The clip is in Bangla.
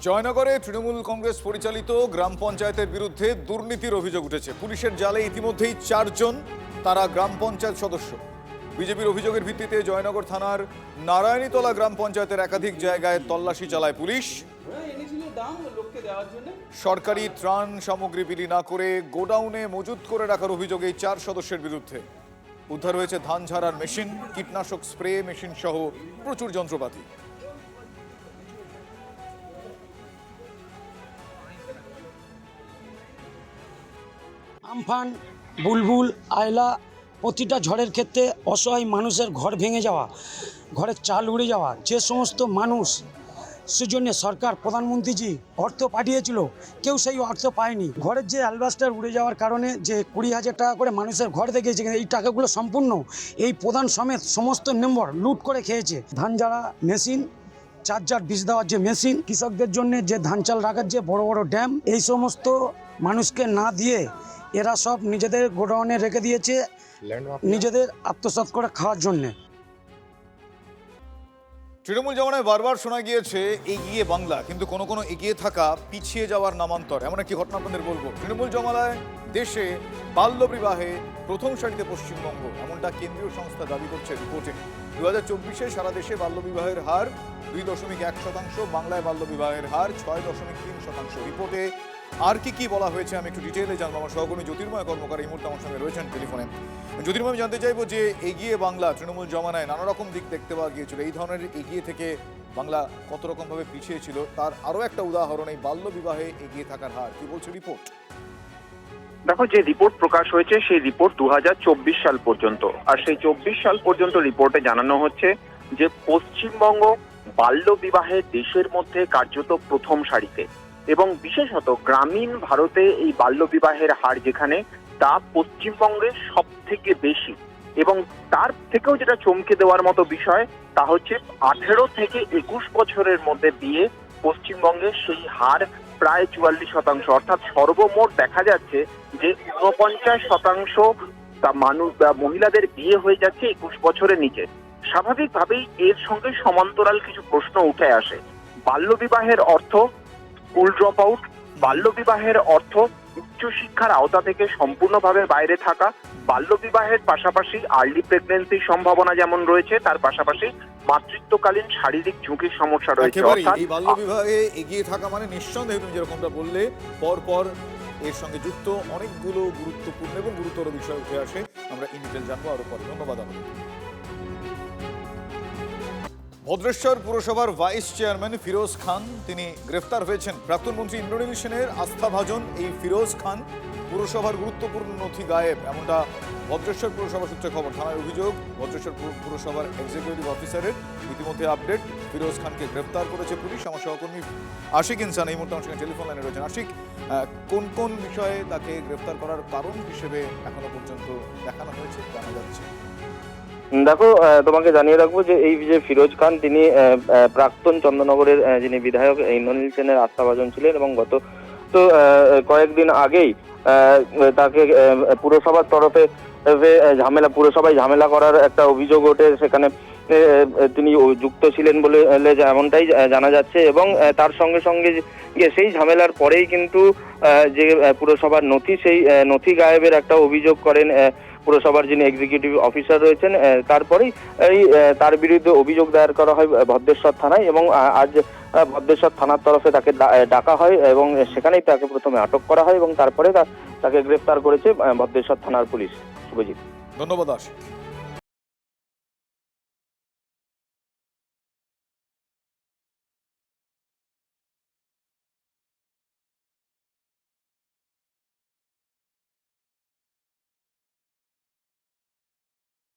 জয়নগরে তৃণমূল কংগ্রেস পরিচালিত গ্রাম পঞ্চায়েতের বিরুদ্ধে দুর্নীতির অভিযোগ উঠেছে। পুলিশের জালে ইতিমধ্যেই 4 জন তারা গ্রাম পঞ্চায়েত সদস্য। বিজেপির অভিযোগের ভিত্তিতে জয়নগর থানার নারায়ণীতলা গ্রাম পঞ্চায়েতের একাধিক জায়গায় তল্লাশি চালায় পুলিশ। সরকারি ত্রাণ সামগ্রী বিলি না করে গোডাউনে মজুত করে রাখার অভিযোগে 4 সদস্যের বিরুদ্ধে উদ্ধার হয়েছে ধান ঝাড়ার মেশিন, কীটনাশক স্প্রে মেশিন সহ প্রচুর যন্ত্রপাতি। আমফান, বুলবুল, আয়লা প্রতিটা ঝড়ের ক্ষেত্রে অসহায় মানুষের ঘর ভেঙে যাওয়া, ঘরের চাল উড়ে যাওয়া, যে সমস্ত মানুষ সেজন্য সরকার প্রধানমন্ত্রীজি অর্থ পাঠিয়েছিল, কেউ সেই অর্থ পায়নি। ঘরের যে অ্যালবাস্টার উড়ে যাওয়ার কারণে যে 20,000 টাকা করে মানুষের ঘর দেখেছে, এই টাকাগুলো সম্পূর্ণ এই প্রধান সমেত সমস্ত মেম্বার লুট করে খেয়েছে। ধান ঝাড়া মেশিন, 4 জার বীজ দেওয়ার যে মেশিন, কৃষকদের জন্য যে ধান চাল রাখার যে বড় বড় ড্যাম, এই সমস্ত মানুষকে না দিয়ে এরা সব নিজেদের গোডাউনে রেখে দিয়েছে নিজেদের আত্মসাৎ করে খাওয়ার জন্যে। তৃণমূল জমানায় বারবার শোনা গিয়েছে এগিয়ে বাংলা, কিন্তু কোনো কোনো এগিয়ে থাকা পিছিয়ে যাওয়ার নামান্তর। এমন একটি ঘটনা আপনাদের বলবো। তৃণমূল জমানায় দেশে বাল্য বিবাহে প্রথম সারিতে পশ্চিমবঙ্গ, এমনটা কেন্দ্রীয় সংস্থা দাবি করছে রিপোর্টে। 2024-এ সারা দেশে বাল্য বিবাহের হার 2.1%, বাংলায় বাল্য বিবাহের হার 6.3%। রিপোর্টে আর কি বলা হয়েছে আমি একটু ডিটেইলে জানবো। আমার সহকর্মী জ্যোতির্ময় কর্মকার এই মুহূর্তে আমার সঙ্গে রয়েছেন টেলিফোনে। জ্যোতির্ময়, আমি জানতে চাইবো যে এগিয়ে বাংলা তৃণমূল জমানায় নানা রকম দিক দেখতে পাওয়া গিয়েছিল, এই ধরনের এগিয়ে থেকে বাংলা কত রকম ভাবে পিছিয়ে ছিল তার আরো একটা উদাহরণ এই বাল্য বিবাহে এগিয়ে থাকার হার। কি বলছে রিপোর্ট? দেখো, যে রিপোর্ট প্রকাশ হয়েছে সেই রিপোর্ট 2024 সাল পর্যন্ত, আর সেই 24 সাল পর্যন্ত রিপোর্টে জানানো হচ্ছে যে পশ্চিমবঙ্গ বাল্য বিবাহে দেশের মধ্যে কার্যত প্রথম সারিতে, এবং বিশেষত গ্রামীণ ভারতে এই বাল্য বিবাহের হার যেখানে, তা পশ্চিমবঙ্গে সব থেকে বেশি। এবং তার থেকেও যেটা চমকে দেওয়ার মতো বিষয়, তা হচ্ছে 18 থেকে 21 বছরের মধ্যে বিয়ে পশ্চিমবঙ্গে সেই হার প্রায় 44%। অর্থাৎ সর্বমোট দেখা যাচ্ছে যে 49% মানুষ মহিলাদের বিয়ে হয়ে যাচ্ছে 21 বছরের নিচে। স্বাভাবিকভাবেই এর সঙ্গে সমান্তরাল কিছু প্রশ্ন উঠে আসে। বাল্য বিবাহের অর্থ স্কুল ড্রপ আউট, বাল্য বিবাহের অর্থ উচ্চশিক্ষার আওতা থেকে সম্পূর্ণভাবে বাইরে থাকা, বাল্য বিবাহের পাশাপাশি আর্লি প্রেগন্যান্সির সম্ভাবনা যেমন রয়েছে, তার পাশাপাশি মাতৃত্বকালীন শারীরিক ঝুঁকির সমস্যা রয়েছে। এই বাল্য বিবাহে এগিয়ে থাকা মানে নিঃসন্দেহে তুমি যেরকমটা বললে, পর এর সঙ্গে যুক্ত অনেকগুলো গুরুত্বপূর্ণ এবং গুরুতর বিষয় উঠে আসে। আমরা ইন ডিটেল জানবো আরো পরে। ধন্যবাদ আপনাকে। ভদ্রেশ্বর পুরসভার ভাইস চেয়ারম্যান ফিরোজ খান তিনি গ্রেফতার হয়েছেন। প্রাক্তন মন্ত্রী ইন্দ্রনীল সেনের আস্থাভাজন এই ফিরোজ খান পুরসভার গুরুত্বপূর্ণ নথি গায়েব, এমনটা ভদ্রেশ্বর পুরসভা সূত্রে খবর। থানায় অভিযোগ ভদ্রেশ্বর পুরসভার এক্সিকিউটিভ অফিসারের। ইতিমধ্যে আপডেট, ফিরোজ খানকে গ্রেফতার করেছে পুলিশ। আমার সহকর্মী আশিক ইনসান এই মুহূর্তে আমার সঙ্গে টেলিফোন লাইনে রয়েছেন। আশিক, কোন বিষয়ে তাকে গ্রেফতার করার কারণ হিসেবে এখনো পর্যন্ত দেখানো হয়েছে জানা যাচ্ছে? দেখো, তোমাকে জানিয়ে রাখবো যে এই যে ফিরোজ খান, তিনি প্রাক্তন চন্দননগরের যিনি বিধায়ক ইন্দ্রনীল সেনের আস্থাভাজন ছিলেন, এবং গত কয়েকদিন আগেই তাকে পুরসভার তরফে পুরসভায় ঝামেলা করার একটা অভিযোগ ওঠে। সেখানে তিনি যুক্ত ছিলেন বলে এমনটাই জানা যাচ্ছে, এবং তার সঙ্গে সঙ্গে সেই ঝামেলার পরেই কিন্তু যে পুরসভার নথি, সেই নথি গায়েবের একটা অভিযোগ করেন পুরসভার যিনি এক্সিকিউটিভ অফিসার রয়েছেন। তারপরেই তার বিরুদ্ধে অভিযোগ দায়ের করা হয় ভদ্রেশ্বর থানায়, এবং আজ ভদ্রেশ্বর থানার তরফে তাকে ডাকা হয়, এবং সেখানেই তাকে প্রথমে আটক করা হয়, এবং তারপরে তাকে গ্রেফতার করেছে ভদ্রেশ্বর থানার পুলিশ। শুভজিৎ, ধন্যবাদ আশিক।